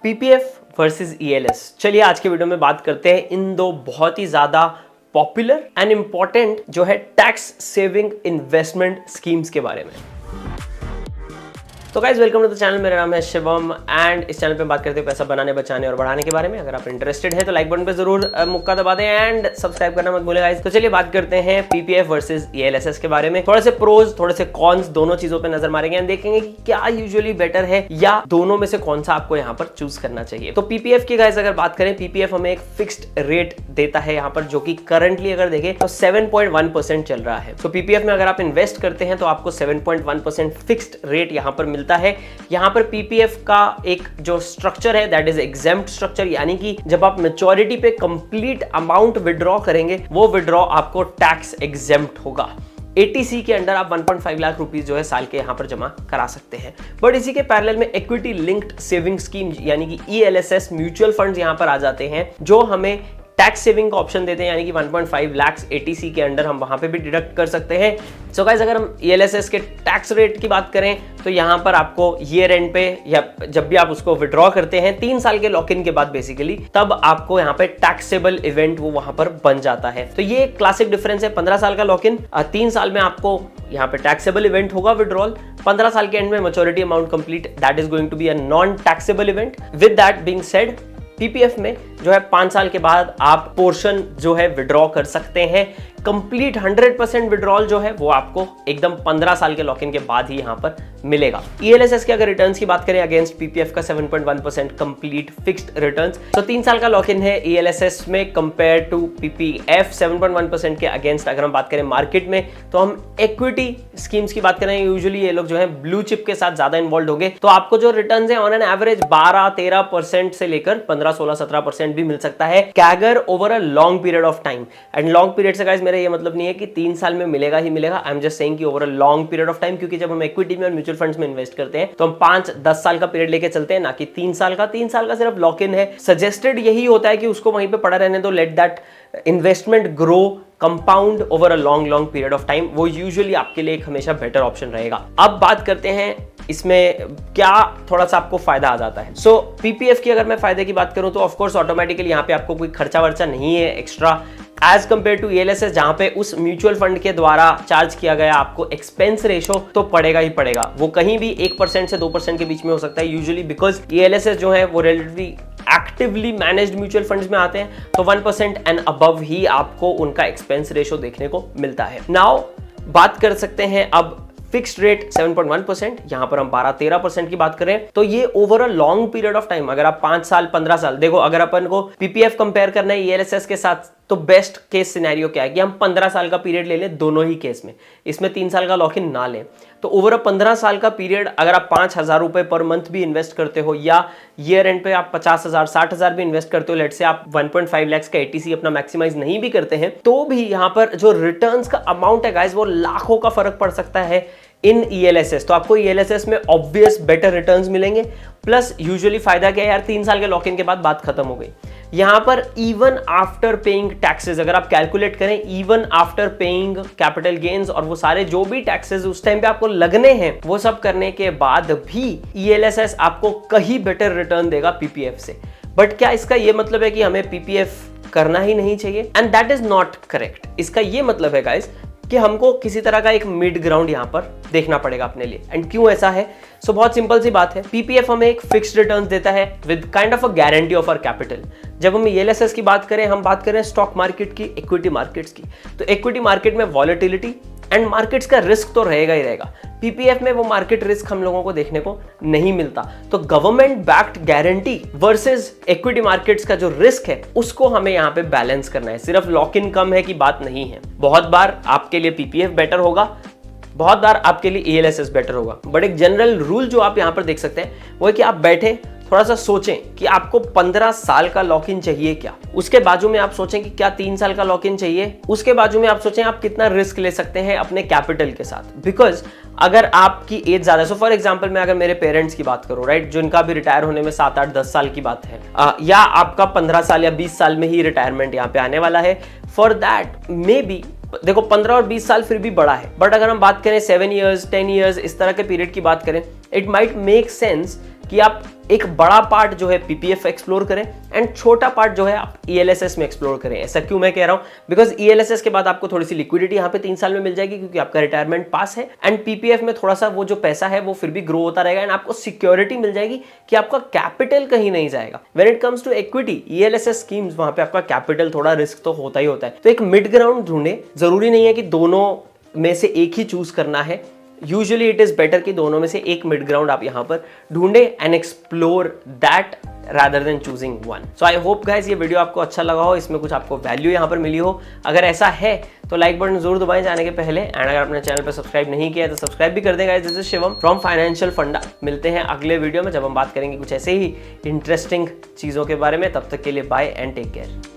PPF versus ELS. चलिए आज के वीडियो में बात करते हैं इन दो बहुत ही ज्यादा पॉपुलर एंड इंपॉर्टेंट जो है टैक्स सेविंग इन्वेस्टमेंट स्कीम्स के बारे में। तो guys welcome to the channel, मेरा नाम है शिवम एंड इस चैनल पे बात करते हैं पैसा बनाने, बचाने और बढ़ाने के बारे में। अगर आप इंटरेस्टेड हैं तो लाइक बटन पे जरूर मुक्का दबा दें एंड सब्सक्राइब करना मत भूलें गाइस। तो चलिए बात करते हैं पीपीएफ वर्सेस ईएलएसएस के बारे में। थोड़े से प्रोज, थोड़े से कॉन्स, दोनों चीजों पे नजर मारेंगे एंड देखेंगे कि क्या यूजुअली बेटर है या दोनों में से कौन सा आपको यहाँ पर चूज करना चाहिए। तो पीपीएफ की गाइस अगर बात करें, पीपीएफ हमें एक फिक्स्ड रेट देता है यहाँ पर, जो कि करंटली अगर देखें तो 7.1% चल रहा है। तो पीपीएफ में अगर आप इन्वेस्ट करते हैं तो आपको 7.1% फिक्स्ड रेट यहाँ पर मिलता है। यहाँ पर पीपीएफ का एक जो स्ट्रक्चर है दैट इज एग्जेम्प्ट स्ट्रक्चर, यानी कि जब आप मैच्योरिटी पे कंप्लीट अमाउंट विड्रॉ करेंगे वो विड्रॉ आपको टैक्स एग्जेम्प्ट होगा। एटीसी के अंडर आप 1.5 लाख रुपीस जो है साल के यहाँ पर जमा करा सकते हैं। बट इसी के पैरेलल में इक्विटी लिंक्ड सेविंग स्कीम यानी कि ईएलएसएस म्यूचुअल फंड्स यहाँ पर आ जाते हैं, जो हमें टैक्स सेविंग का ऑप्शन देते हैं, यानी कि 1.5 लाख एटीसी के अंडर हम वहां पे भी डिडक्ट कर सकते हैं। सो गाइस अगर हम ईएलएसएस के टैक्स रेट की बात करें तो यहां पर आपको ईयर एंड पे या जब भी आप उसको विड्रॉ करते हैं 3 साल के लॉक इन के बाद बेसिकली, तब आपको यहां पे टैक्सेबल इवेंट वो वहां पर बन जाता है। तो ये क्लासिक डिफरेंस है। 15 साल का लॉक इन, 3 साल में आपको यहाँ पे टैक्सेबल इवेंट होगा विड्रॉल। 15 साल के एंड में maturity amount complete, that is going to be a non taxable event. With that being said, PPF में जो है 5 साल के बाद आप पोर्शन जो है विड्रॉ कर सकते हैं। कंप्लीट 100% विड्रॉल जो है वो आपको एकदम 15 साल के लॉक इन के बाद ही यहां पर मिलेगा। ईएलएसएस के अगर रिटर्न्स की बात करें अगेंस्ट पीपीएफ का 7.1% कंप्लीट फिक्स्ड रिटर्न्स। तो 3 साल का लॉक इन है ईएलएसएस में कंपेयर टू पीपीएफ 7.1% के अगेंस्ट। अगर हम बात करें मार्केट में तो हम इक्विटी स्कीम्स की बात करें, यूजुअली ये लोग जो है ब्लू चिप के साथ ज्यादा इन्वॉल्व हो गए, तो आपको जो रिटर्न्स है ऑन एन एवरेज 12-13% से लेकर 15-16-17% भी मिल सकता है CAGR over a long period of time. And long period से गाइस मेरा ये मतलब नहीं है कि 3 साल में मिलेगा ही मिलेगा, आई एम जस्ट सेइंग कि over a long period of time, क्योंकि जब हम इक्विटी में और म्यूचुअल फंड्स में इन्वेस्ट करते हैं तो हम 5-10 साल का पीरियड लेके चलते हैं, ना कि 3 साल का। 3 साल का सिर्फ लॉक इन है। सजेस्टेड यही होता है कि उसको वहीं पे पड़ा रहने दो, let that investment grow compound over a long period of time. वो यूजुअली आपके लिए एक हमेशा बेटर ऑप्शन रहेगा। अब बात करते हैं इसमें क्या थोड़ा सा आपको फायदा आ जाता है। सो पीपीएफ की अगर मैं फायदे की बात करूं तो ऑफ कोर्स ऑटोमेटिकली यहाँ पे आपको कोई खर्चा वर्चा नहीं है extra as compare to ELSS, जहां पे उस म्यूचुअल फंड के द्वारा चार्ज किया गया आपको एक्सपेंस रेशो तो पड़ेगा ही पड़ेगा। वो कहीं भी 1% से 2% के बीच में हो सकता है यूजुअली, बिकॉज ईएलएसएस जो है वो relatively actively managed mutual funds में आते हैं, तो 1% एंड अबव ही आपको उनका एक्सपेंस रेशो देखने को मिलता है। नाउ बात कर सकते हैं अब फिक्स्ड रेट 7.1%, यहां पर हम 12-13% की बात करें तो ये over a long period of time, अगर आप 5 साल 15 साल देखो, अगर अपन को पीपीएफ कंपेयर करना है ईएलएसएस के साथ तो बेस्ट केस सिनेरियो क्या है कि हम 15 साल का पीरियड ले लें दोनों ही केस में, इसमें 3 साल का लॉक इन ना लें। तो ओवर अ 15 साल का पीरियड अगर आप 5,000 रुपए पर मंथ भी इन्वेस्ट करते हो या ईयर एंड पे आप 50,000 60,000 भी इन्वेस्ट करते हो, लेट से आप 1.5 लाख का एटीसी अपना मैक्सिमाइज नहीं भी करते हैं, तो भी यहां पर जो रिटर्न्स का अमाउंट है गाइस वो लाखों का फर्क पड़ सकता है इन ईएलएसएस। तो आपको ईएलएसएस में ऑब्वियस बेटर रिटर्न्स मिलेंगे, प्लस यूजुअली फायदा क्या है यार, 3 साल के लॉक इन के बाद बात खत्म हो गई। यहां पर इवन आफ्टर पेइंग टैक्सेस, अगर आप कैलकुलेट करें even after paying capital gains और वो सारे जो भी टैक्सेस उस टाइम पे आपको लगने हैं, वो सब करने के बाद भी ईएलएसएस आपको कहीं बेटर रिटर्न देगा पीपीएफ से। बट क्या इसका ये मतलब है कि हमें पीपीएफ करना ही नहीं चाहिए? And that is not correct. इसका ये मतलब है गाइस कि हमको किसी तरह का एक मिड ग्राउंड यहां पर देखना पड़ेगा अपने लिए। एंड क्यों ऐसा है? सो बहुत सिंपल सी बात है, पीपीएफ हमें एक फिक्स्ड रिटर्न्स देता है with kind of a guarantee of our capital. जब हम ईएलएसएस की बात करें, हम बात करें स्टॉक मार्केट की, इक्विटी मार्केट्स की, तो इक्विटी मार्केट में वॉलेटिलिटी एंड मार्केट्स का रिस्क तो रहेगा ही रहेगा। पीपीएफ में वो मार्केट रिस्क हम लोगों को देखने को नहीं मिलता। तो government backed guarantee versus equity markets का जो रिस्क है उसको हमें यहाँ पे बैलेंस करना है। सिर्फ लॉक इन कम है की बात नहीं है। बहुत बार आपके लिए पीपीएफ बेटर होगा, बहुत बार आपके लिए ईएलएसएस बेटर होगा। बट एक जनरल रूल जो आप यहाँ पर देख सकते हैं वो है कि आप बैठे थोड़ा सा सोचें कि आपको 15 साल का लॉक इन चाहिए क्या, उसके बाजू में आप सोचें कि क्या 3 साल का लॉक इन चाहिए, उसके बाजू में आप सोचें आप कितना रिस्क ले सकते हैं अपने कैपिटल के साथ। बिकॉज अगर आपकी एज ज्यादा, सो फॉर एग्जांपल मैं अगर मेरे पेरेंट्स की बात करूं, राइट, जिनका भी रिटायर होने में 7-8-10 साल की बात है, या आपका 15 साल या 20 साल में ही रिटायरमेंट यहाँ पे आने वाला है, फॉर दैट मे बी देखो 15 और 20 साल फिर भी बड़ा है, बट अगर हम बात करें 7 इयर्स 10 इयर्स इस तरह के पीरियड की बात करें, इट माइट मेक सेंस कि आप एक बड़ा पार्ट जो है पीपीएफ एक्सप्लोर करें एंड छोटा पार्ट जो है आप ईएलएसएस में एक्सप्लोर करें। ऐसा क्यों मैं कह रहा हूं? बिकॉज ईएलएसएस के बाद आपको थोड़ी सी लिक्विडिटी यहाँ पे 3 साल में मिल जाएगी क्योंकि आपका रिटायरमेंट पास है, एंड पीपीएफ में थोड़ा सा वो जो पैसा है वो फिर भी ग्रो होता रहेगा एंड आपको सिक्योरिटी मिल जाएगी कि आपका कैपिटल कहीं नहीं जाएगा। When it comes to equity, ELSS schemes, वहां पे आपका कैपिटल थोड़ा रिस्क तो होता ही होता है। तो एक मिड ग्राउंड ढूंढे, जरूरी नहीं है कि दोनों में से एक ही चूज करना है। यूजुअली इट इज बेटर कि दोनों में से एक मिड ग्राउंड आप यहां पर ढूंढे and explore that rather than choosing one. So I hope guys ये वीडियो आपको अच्छा लगा हो, इसमें कुछ आपको वैल्यू यहाँ पर मिली हो। अगर ऐसा है तो लाइक बटन जरूर दबाएं जाने के पहले, एंड अगर आपने चैनल पर सब्सक्राइब नहीं किया तो सब्सक्राइब भी कर दें guys. This is Shivam from financial फंडा। मिलते हैं अगले वीडियो में जब हम बात करेंगे कुछ ऐसे ही इंटरेस्टिंग चीज़ों के बारे में। तब तक के लिए बाय एंड टेक केयर।